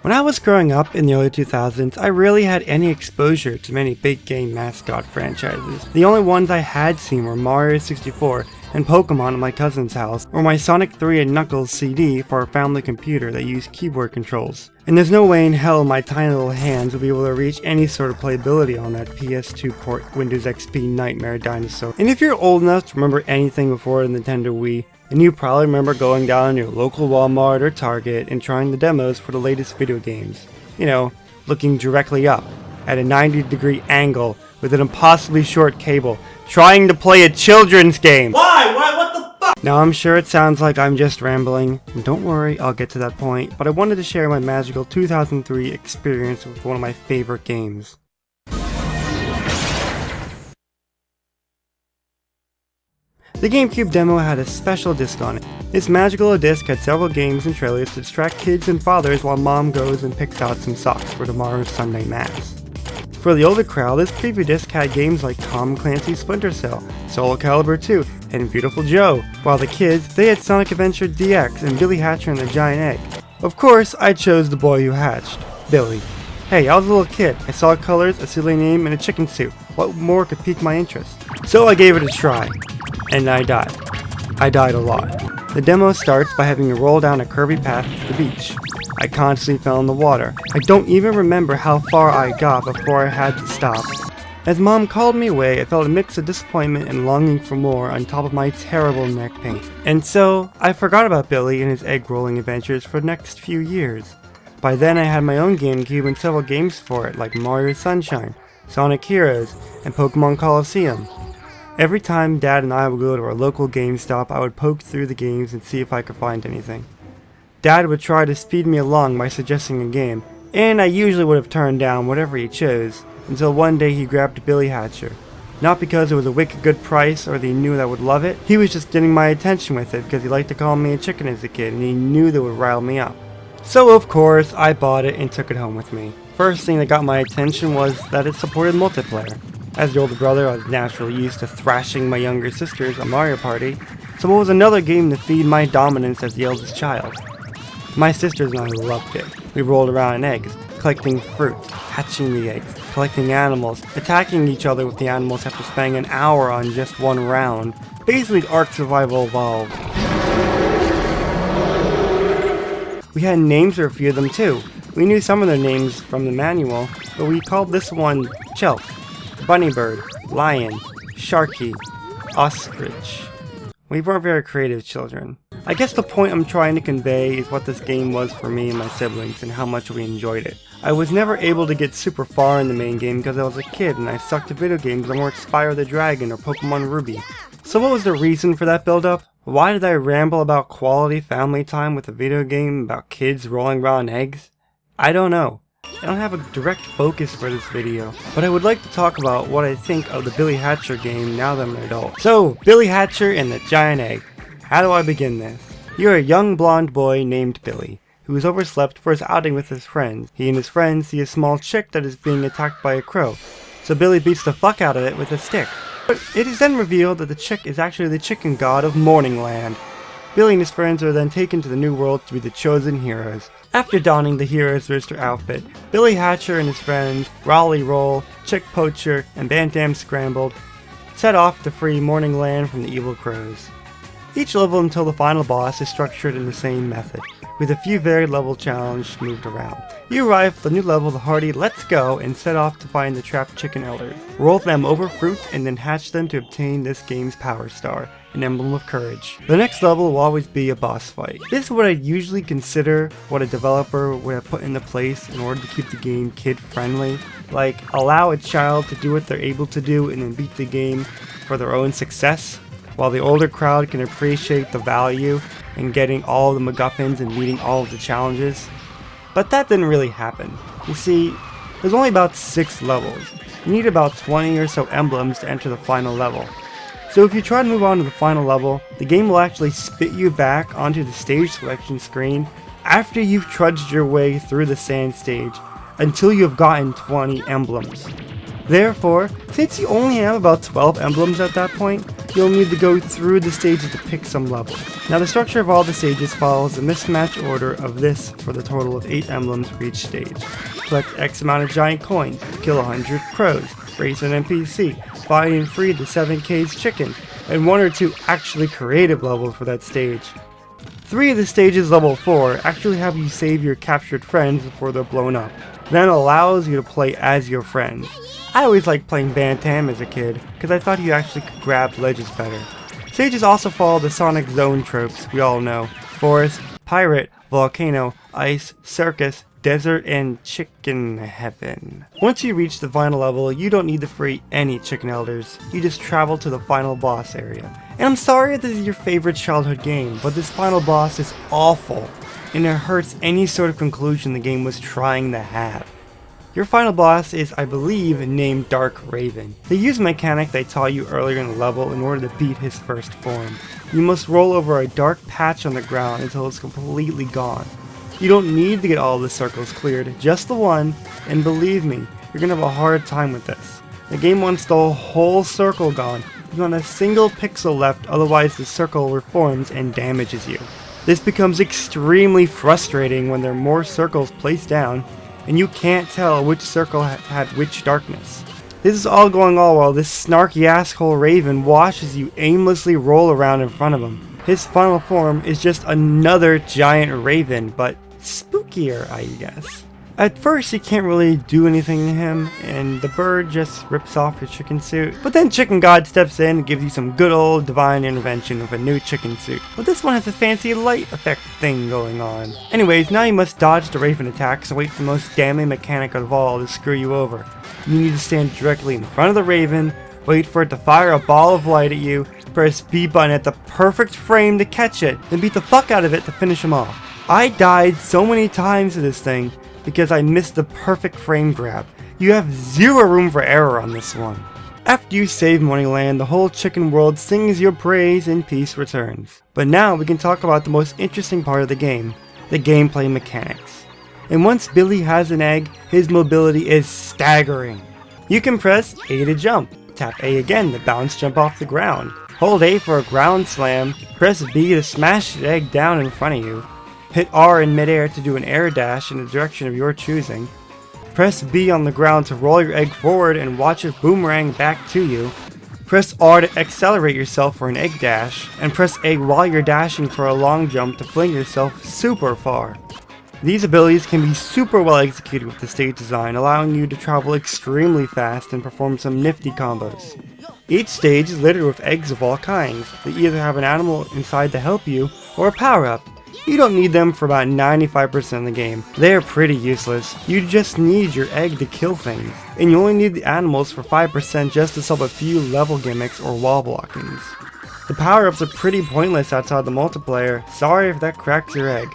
When I was growing up in the early 2000s, I rarely had any exposure to many big game mascot franchises. The only ones I had seen were Mario 64 and Pokemon at my cousin's house, or my Sonic 3 and Knuckles CD for our family computer that used keyboard controls. And there's no way in hell my tiny little hands would be able to reach any sort of playability on that PS2 port Windows XP Nightmare Dinosaur. And if you're old enough to remember anything before the Nintendo Wii, and you probably remember going down to your local Walmart or Target and trying the demos for the latest video games. You know, looking directly up, at a 90-degree angle, with an impossibly short cable, trying to play a children's game! Why? What the fuck? Now I'm sure it sounds like I'm just rambling, and don't worry, I'll get to that point, but I wanted to share my magical 2003 experience with one of my favorite games. The GameCube demo had a special disc on it. This magical disc had several games and trailers to distract kids and fathers while mom goes and picks out some socks for tomorrow's Sunday Mass. For the older crowd, this preview disc had games like Tom Clancy's Splinter Cell, Soul Calibur 2, and Beautiful Joe, while the kids, they had Sonic Adventure DX and Billy Hatcher and the Giant Egg. Of course, I chose the boy who hatched, Billy. Hey, I was a little kid. I saw colors, a silly name, and a chicken suit. What more could pique my interest? So I gave it a try. And I died. I died a lot. The demo starts by having you roll down a curvy path to the beach. I constantly fell in the water. I don't even remember how far I got before I had to stop. As mom called me away, I felt a mix of disappointment and longing for more on top of my terrible neck pain. And so, I forgot about Billy and his egg rolling adventures for the next few years. By then I had my own GameCube and several games for it like Mario Sunshine, Sonic Heroes, and Pokemon Coliseum. Every time Dad and I would go to our local GameStop, I would poke through the games and see if I could find anything. Dad would try to speed me along by suggesting a game, and I usually would have turned down whatever he chose, until one day he grabbed Billy Hatcher. Not because it was a wicked good price or that he knew that I would love it, he was just getting my attention with it because he liked to call me a chicken as a kid and he knew that would rile me up. So of course, I bought it and took it home with me. First thing that got my attention was that it supported multiplayer. As the older brother, I was naturally used to thrashing my younger sisters on Mario Party, so it was another game to feed my dominance as the eldest child. My sisters and I loved it. We rolled around in eggs, collecting fruit, hatching the eggs, collecting animals, attacking each other with the animals after spending an hour on just one round. Basically Ark Survival Evolved. We had names for a few of them too. We knew some of their names from the manual, but we called this one Chelk, Bunnybird, Lion, Sharky, Ostrich. We weren't very creative children. I guess the point I'm trying to convey is what this game was for me and my siblings and how much we enjoyed it. I was never able to get super far in the main game because I was a kid and I sucked at video games that weren't Spyro the Dragon or Pokemon Ruby. So what was the reason for that build-up? Why did I ramble about quality family time with a video game about kids rolling around eggs? I don't know. I don't have a direct focus for this video, but I would like to talk about what I think of the Billy Hatcher game now that I'm an adult. So, Billy Hatcher and the Giant Egg. How do I begin this? You're a young blonde boy named Billy, who is overslept for his outing with his friends. He and his friends see a small chick that is being attacked by a crow, so Billy beats the fuck out of it with a stick. But it is then revealed that the chick is actually the chicken god of Morningland. Billy and his friends are then taken to the new world to be the chosen heroes. After donning the hero's rooster outfit, Billy Hatcher and his friends, Raleigh Roll, Chick Poacher, and Bantam Scrambled, set off to free Morningland from the evil crows. Each level until the final boss is structured in the same method, with a few varied level challenges moved around. You arrive at the new level, the hearty Let's Go, and set off to find the trapped chicken elders. Roll them over fruit and then hatch them to obtain this game's power star, an emblem of courage. The next level will always be a boss fight. This is what I'd usually consider what a developer would have put into place in order to keep the game kid-friendly. Like, allow a child to do what they're able to do and then beat the game for their own success, while the older crowd can appreciate the value in getting all the MacGuffins and meeting all of the challenges. But that didn't really happen. You see, there's only about 6 levels. You need about 20 or so emblems to enter the final level. So if you try to move on to the final level, the game will actually spit you back onto the stage selection screen after you've trudged your way through the sand stage until you have gotten 20 emblems. Therefore, since you only have about 12 emblems at that point, you'll need to go through the stages to pick some levels. Now the structure of all the stages follows a mismatch order of this for the total of 8 emblems for each stage. Collect X amount of giant coins, kill 100 crows, race an NPC, find and free the 7 caged chickens, and 1 or 2 actually creative levels for that stage. 3 of the stages level 4 actually have you save your captured friends before they're blown up. That allows you to play as your friends. I always liked playing Bantam as a kid, because I thought you actually could grab ledges better. Stages also follow the Sonic Zone tropes we all know: forest, pirate, volcano, ice, circus, desert, and chicken heaven. Once you reach the final level, you don't need to free any chicken elders, you just travel to the final boss area. And I'm sorry if this is your favorite childhood game, but this final boss is awful, and it hurts any sort of conclusion the game was trying to have. Your final boss is, I believe, named Dark Raven. They use a mechanic they taught you earlier in the level in order to beat his first form. You must roll over a dark patch on the ground until it's completely gone. You don't need to get all the circles cleared, just the one, and believe me, you're gonna have a hard time with this. The game wants the whole circle gone. You want a single pixel left, otherwise the circle reforms and damages you. This becomes extremely frustrating when there are more circles placed down, and you can't tell which circle had which darkness. This is all going on while this snarky asshole Raven watches you aimlessly roll around in front of him. His final form is just another giant raven, but spookier, I guess. At first, you can't really do anything to him, and the bird just rips off your chicken suit. But then Chicken God steps in and gives you some good old divine intervention with a new chicken suit. But this one has a fancy light effect thing going on. Anyways, now you must dodge the raven attacks and wait for the most damning mechanic of all to screw you over. You need to stand directly in front of the raven, wait for it to fire a ball of light at you, press B button at the perfect frame to catch it, then beat the fuck out of it to finish him off. I died so many times to this thing because I missed the perfect frame grab. You have zero room for error on this one. After you save Moneyland, the whole chicken world sings your praise and peace returns. But now we can talk about the most interesting part of the game, the gameplay mechanics. And once Billy has an egg, his mobility is staggering. You can press A to jump, tap A again to bounce jump off the ground, hold A for a ground slam, press B to smash the egg down in front of you, hit R in midair to do an air dash in the direction of your choosing, press B on the ground to roll your egg forward and watch it boomerang back to you, press R to accelerate yourself for an egg dash, and press A while you're dashing for a long jump to fling yourself super far. These abilities can be super well executed with the stage design, allowing you to travel extremely fast and perform some nifty combos. Each stage is littered with eggs of all kinds. They either have an animal inside to help you, or a power-up. You don't need them for about 95% of the game. They are pretty useless. You just need your egg to kill things. And you only need the animals for 5% just to solve a few level gimmicks or wall blockings. The power-ups are pretty pointless outside the multiplayer. Sorry if that cracks your egg.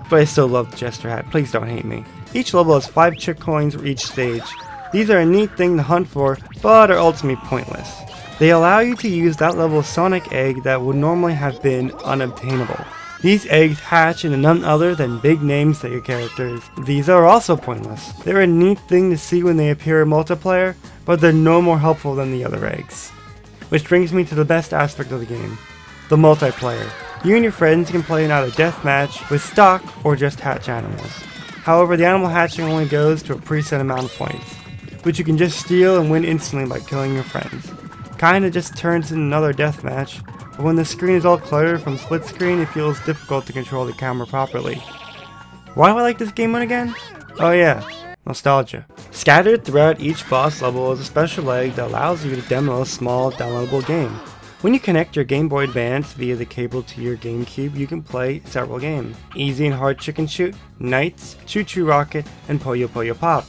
But I still love the Jester Hat, please don't hate me. Each level has 5 chick coins for each stage. These are a neat thing to hunt for, but are ultimately pointless. They allow you to use that level of Sonic egg that would normally have been unobtainable. These eggs hatch into none other than big name Sega characters. These are also pointless. They're a neat thing to see when they appear in multiplayer, but they're no more helpful than the other eggs. Which brings me to the best aspect of the game, the multiplayer. You and your friends can play in either deathmatch, with stock, or just hatch animals. However, the animal hatching only goes to a preset amount of points, which you can just steal and win instantly by killing your friends. Kinda just turns into another deathmatch, but when the screen is all cluttered from split screen, it feels difficult to control the camera properly. Why do I like this game mode again? Oh yeah, nostalgia. Scattered throughout each boss level is a special egg that allows you to demo a small downloadable game. When you connect your Game Boy Advance via the cable to your GameCube, you can play several games. Easy and Hard Chicken Shoot, Knights, Choo Choo Rocket, and Puyo Puyo Pop.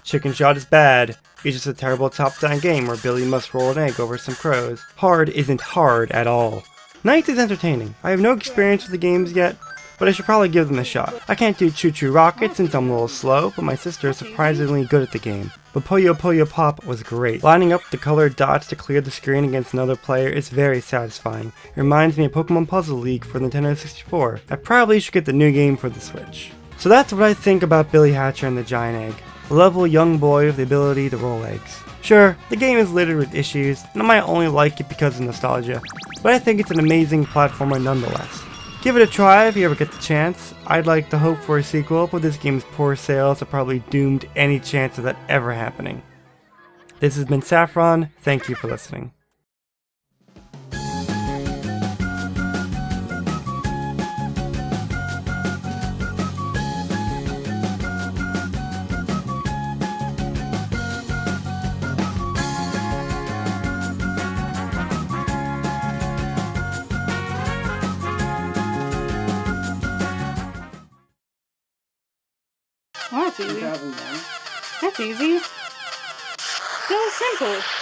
Chicken Shot is bad. It's just a terrible top-down game where Billy must roll an egg over some crows. Hard isn't hard at all. Knights is entertaining. I have no experience with the games yet, but I should probably give them a shot. I can't do Choo Choo Rocket since I'm a little slow, but my sister is surprisingly good at the game. But Puyo Puyo Pop was great. Lining up the colored dots to clear the screen against another player is very satisfying. It reminds me of Pokemon Puzzle League for Nintendo 64. I probably should get the new game for the Switch. So that's what I think about Billy Hatcher and the Giant Egg. A level young boy with the ability to roll eggs. Sure, the game is littered with issues, and I might only like it because of nostalgia, but I think it's an amazing platformer nonetheless. Give it a try if you ever get the chance. I'd like to hope for a sequel, but this game's poor sales have probably doomed any chance of that ever happening. This has been Saffron, thank you for listening. Oh, that's easy. That's easy. That was simple.